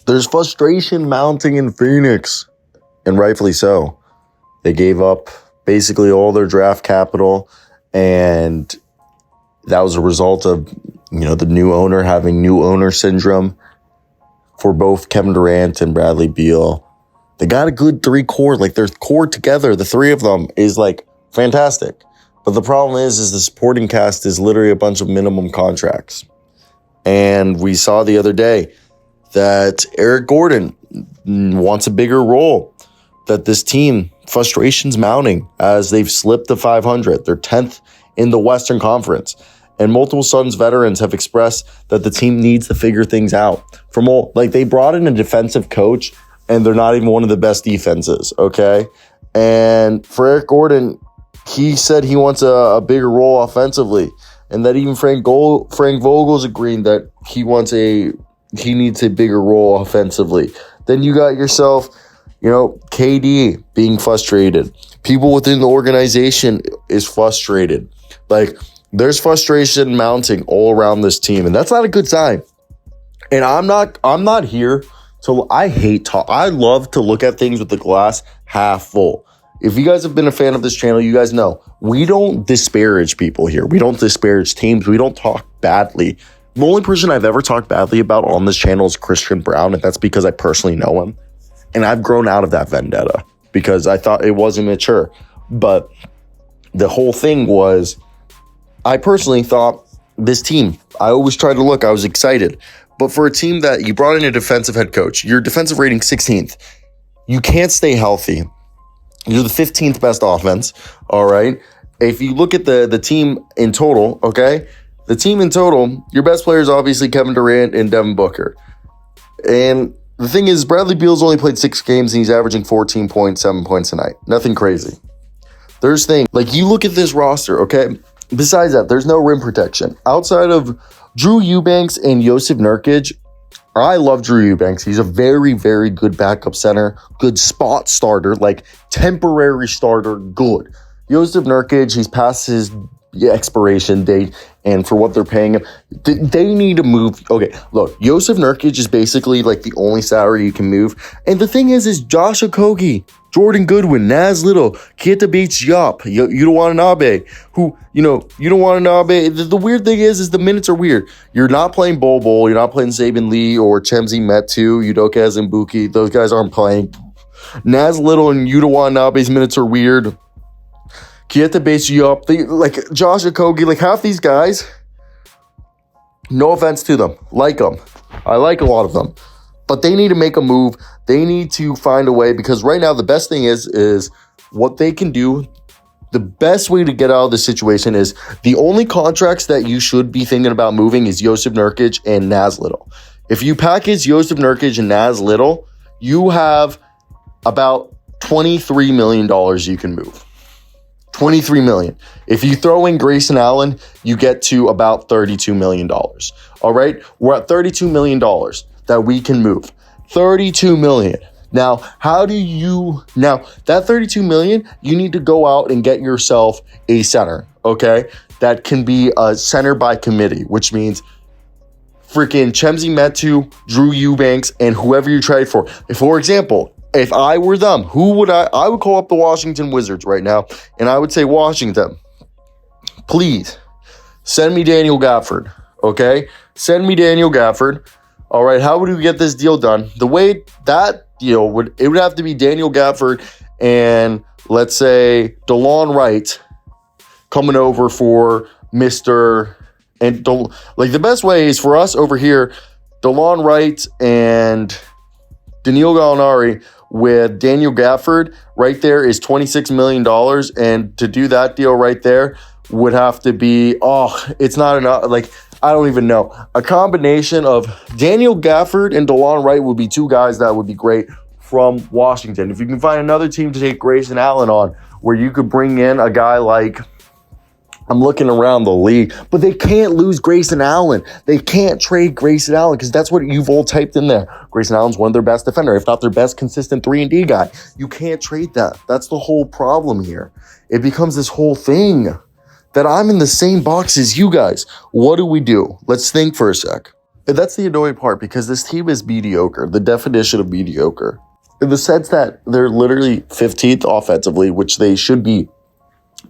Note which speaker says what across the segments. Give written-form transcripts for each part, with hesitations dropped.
Speaker 1: There's frustration mounting in Phoenix, and rightfully so. They gave up basically all their draft capital, and that was a result of, the new owner having new owner syndrome for both Kevin Durant and Bradley Beal. They got a good three core, they're core together. The three of them is fantastic. But the problem is the supporting cast is literally a bunch of minimum contracts. And we saw the other day that Eric Gordon wants a bigger role, that this team, frustration's mounting as they've slipped to 500. They're 10th in the Western Conference. And multiple Suns veterans have expressed that the team needs to figure things out. They brought in a defensive coach, and they're not even one of the best defenses, okay? And for Eric Gordon, he said he wants a bigger role offensively, and that even Frank Vogel's agreeing that he needs a bigger role offensively. Then you got yourself, KD being frustrated. People within the organization is frustrated. There's frustration mounting all around this team, and that's not a good sign. And I'm not here to, I love to look at things with the glass half full. If you guys have been a fan of this channel, you guys know we don't disparage people here. We don't disparage teams. We don't talk badly. The only person I've ever talked badly about on this channel is Christian Brown, and that's because I personally know him. And I've grown out of that vendetta because I thought it wasn't mature. But the whole thing was, I personally thought this team, I always tried to look, I was excited. But for a team that you brought in a defensive head coach, your defensive rating 16th, you can't stay healthy. You're the 15th best offense, all right? If you look at the team in total, okay? The team in total, your best player is obviously Kevin Durant and Devin Booker. And the thing is, Bradley Beal's only played 6 games, and he's averaging 14.7 points a night. Nothing crazy. There's things, you look at this roster, okay? Besides that, there's no rim protection. Outside of Drew Eubanks and Jusuf Nurkic, I love Drew Eubanks. He's a very, very good backup center, good spot starter, temporary starter, good. Jusuf Nurkic, he's past his expiration date, and for what they're paying him, they need to move. Okay, look, Jusuf Nurkic is basically the only salary you can move. And the thing is Josh Okogie, Jordan Goodwin, Naz Little, Keita Bates-Diop, Yuta Watanabe, who, Yuta Watanabe, the weird thing is the minutes are weird. You're not playing Bol, you're not playing Saban Lee or Chemzi Metu, Udoka Azubuike, those guys aren't playing. Naz Little and Yuta Watanabe's minutes are weird. Keita Bates-Diop, Josh Okogie, half these guys, no offense to them, them. I like a lot of them. But they need to make a move. They need to find a way, because right now the best thing is what they can do. The best way to get out of the situation is the only contracts that you should be thinking about moving is Jusuf Nurkic and Naz Little. If you package Jusuf Nurkic and Naz Little, you have about $23 million you can move. $23 million. If you throw in Grayson Allen, you get to about $32 million. All right? We're at $32 million that we can move. $32 million. Now, that $32 million, you need to go out and get yourself a center, okay? That can be a center by committee, which means freaking Chemzi Metu, Drew Eubanks, and whoever you trade for. For example, if I were them, who would I would call up the Washington Wizards right now, and I would say, Washington, please send me Daniel Gafford, okay? Send me Daniel Gafford. All right, how would we get this deal done? The way that deal would have to be Daniel Gafford and, let's say, DeLon Wright coming over for Mr. And the best way is for us over here, DeLon Wright and Danilo Gallinari with Daniel Gafford right there is $26 million. And to do that deal right there would have to be, it's not enough. I don't even know. A combination of Daniel Gafford and DeLon Wright would be two guys that would be great from Washington. If you can find another team to take Grayson Allen on, where you could bring in a guy I'm looking around the league, but they can't lose Grayson Allen. They can't trade Grayson Allen because that's what you've all typed in there. Grayson Allen's one of their best defender, if not their best consistent 3-and-D guy. You can't trade that. That's the whole problem here. It becomes this whole thing that I'm in the same box as you guys. What do we do? Let's think for a sec. And that's the annoying part, because this team is mediocre, the definition of mediocre, in the sense that they're literally 15th offensively, which they should be,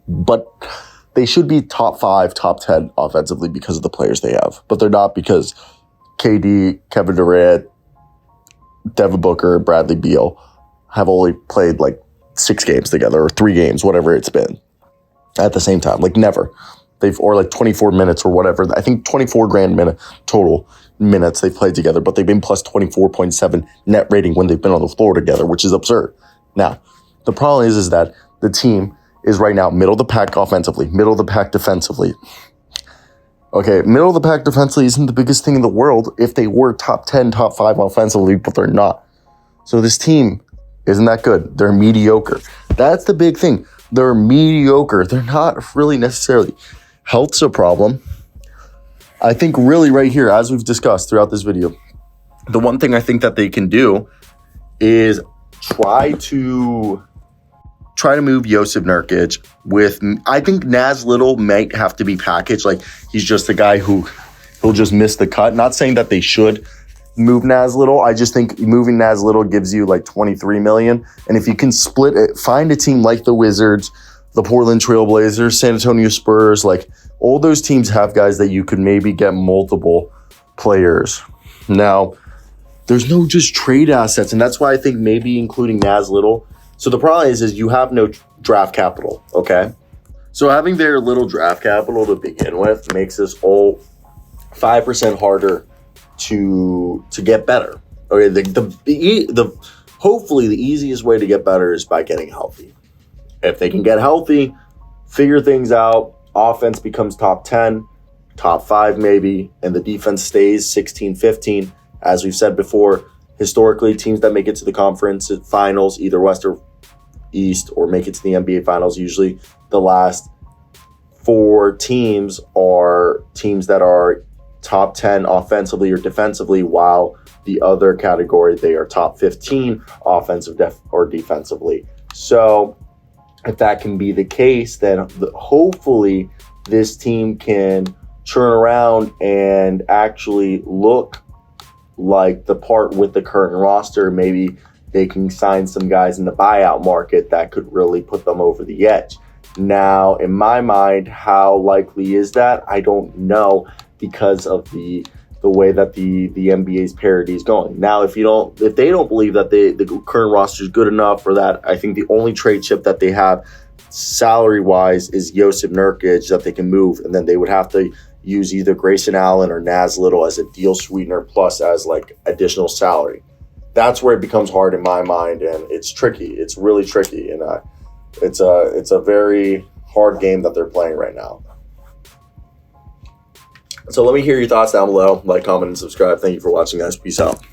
Speaker 1: but they should be top 5, top 10 offensively because of the players they have. But they're not, because KD, Kevin Durant, Devin Booker, Bradley Beal have only played like 6 games together, or 3 games, whatever it's been, at the same time. Like never. Or like 24 minutes or whatever. I think 24 grand minute total minutes they've played together, but they've been plus 24.7 net rating when they've been on the floor together, which is absurd. Now, the problem is that the team is right now middle of the pack offensively, middle of the pack defensively. Okay, middle of the pack defensively isn't the biggest thing in the world if they were top 10, top 5 offensively, but they're not. So this team isn't that good. They're mediocre. That's the big thing. They're mediocre. They're not really necessarily. Health's a problem. I think really right here, as we've discussed throughout this video, the one thing I think that they can do is try to move Jusuf Nurkic with, I think Naz Little might have to be packaged. Like, he's just a guy he'll just miss the cut. Not saying that they should move Naz Little. I just think moving Naz Little gives you like $23 million. And if you can split it, find a team like the Wizards, the Portland Trail Blazers, San Antonio Spurs, like all those teams have guys that you could maybe get multiple players. Now, there's no just trade assets, and that's why I think maybe including Naz Little. So the problem is you have no draft capital, okay? So having very little draft capital to begin with makes this all 5% harder to get better. Okay, the hopefully the easiest way to get better is by getting healthy. If they can get healthy, figure things out, offense becomes top 10, top 5 maybe, and the defense stays 16, 15. As we've said before, historically, teams that make it to the conference finals, either West or East, or make it to the NBA finals, usually the last 4 teams are teams that are top 10 offensively or defensively, while the other category, they are top 15 offensive or defensively. So if that can be the case, then hopefully this team can turn around and actually look like the part with the current roster. Maybe they can sign some guys in the buyout market that could really put them over the edge. Now, in my mind, how likely is that? I don't know, because of the way that the NBA's parity is going. Now, if they don't believe that the current roster is good enough, or that, I think the only trade chip that they have salary-wise is Jusuf Nurkic that they can move, and then they would have to use either Grayson Allen or Naz Little as a deal sweetener plus as like additional salary. That's where it becomes hard in my mind, and it's tricky. It's really tricky, and it's a very hard game that they're playing right now. So let me hear your thoughts down below. Like, comment, and subscribe. Thank you for watching, guys. Peace out.